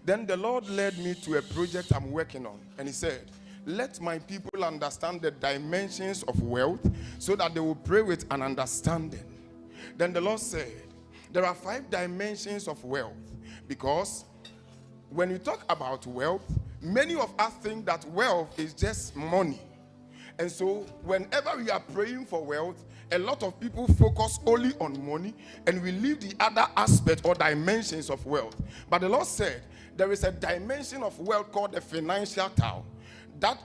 Then the Lord led me to a project I'm working on, and he said, let my people understand the dimensions of wealth so that they will pray with an understanding. Then the Lord said, there are 5 dimensions of wealth, because when you talk about wealth, many of us think that wealth is just money. And so whenever we are praying for wealth, a lot of people focus only on money and we leave the other aspect or dimensions of wealth. But the Lord said there is a dimension of wealth called the financial tower. That,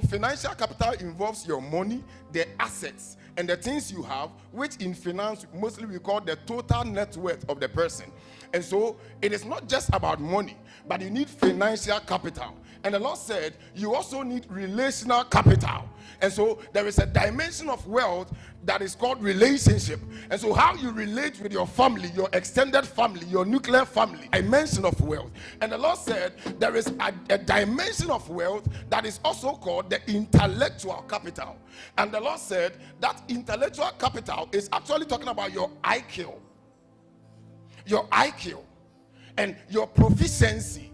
financial capital involves your money, the assets, and the things you have, which in finance mostly we call the total net worth of the person. And so it is not just about money, but you need financial capital. And the Lord said you also need relational capital. And so there is a dimension of wealth that is called relationship. And so how you relate with your family, your extended family, your nuclear family, dimension of wealth. And the Lord said there is a dimension of wealth that is also called the intellectual capital. And the Lord said that intellectual capital is actually talking about your IQ. Your IQ and your proficiency.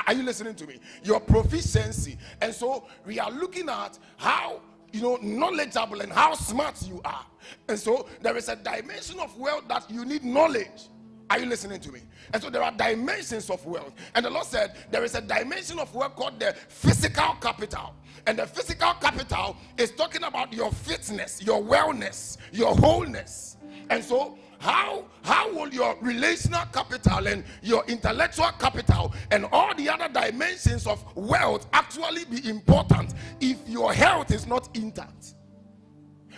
Are you listening to me? Your proficiency. And so we are looking at how knowledgeable and how smart you are. And so there is a dimension of wealth that you need knowledge. Are you listening to me? And so there are dimensions of wealth. And the Lord said there is a dimension of wealth called the physical capital. And the physical capital is talking about your fitness, your wellness, your wholeness. And so how will your relational capital and your intellectual capital and all the other dimensions of wealth actually be important if your health is not intact?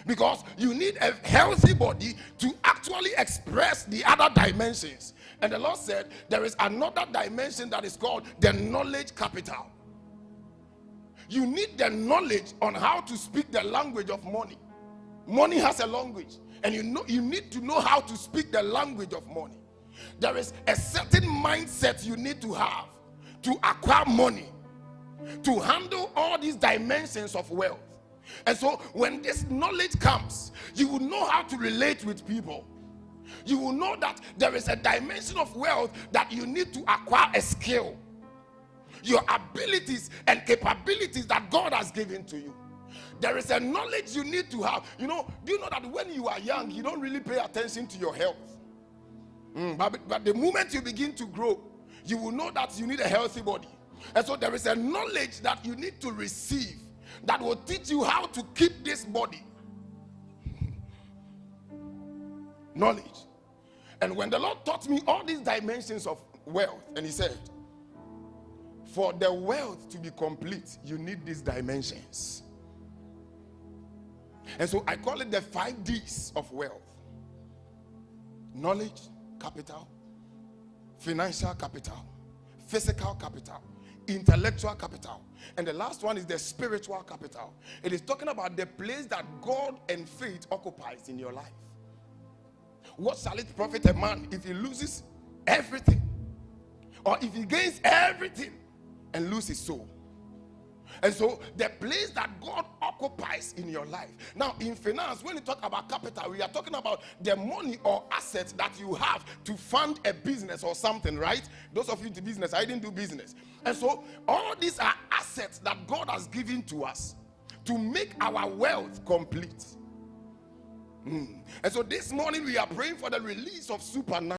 Because you need a healthy body to actually express the other dimensions. And the Lord said there is another dimension that is called the knowledge capital. You need the knowledge on how to speak the language of money. Money has a language. And you need to know how to speak the language of money. There is a certain mindset you need to have to acquire money, to handle all these dimensions of wealth. And so when this knowledge comes, you will know how to relate with people. You will know that there is a dimension of wealth that you need to acquire a skill. Your abilities and capabilities that God has given to you. There is a knowledge you need to have. Do you know that when you are young, you don't really pay attention to your health? But the moment you begin to grow, you will know that you need a healthy body. And so there is a knowledge that you need to receive that will teach you how to keep this body. Knowledge. And when the Lord taught me all these dimensions of wealth, and he said, for the wealth to be complete, you need these dimensions. And so I call it the 5 Ds of wealth. Knowledge, capital, financial capital, physical capital, intellectual capital. And the last one is the spiritual capital. It is talking about the place that God and faith occupies in your life. What shall it profit a man if he loses everything? Or if he gains everything and loses his soul? And so the place that God occupies in your life. Now in finance, when you talk about capital, we are talking about the money or assets that you have to fund a business or something, right? Those of you in business, I didn't do business. And so all these are assets that God has given to us to make our wealth complete. And so this morning we are praying for the release of supernatural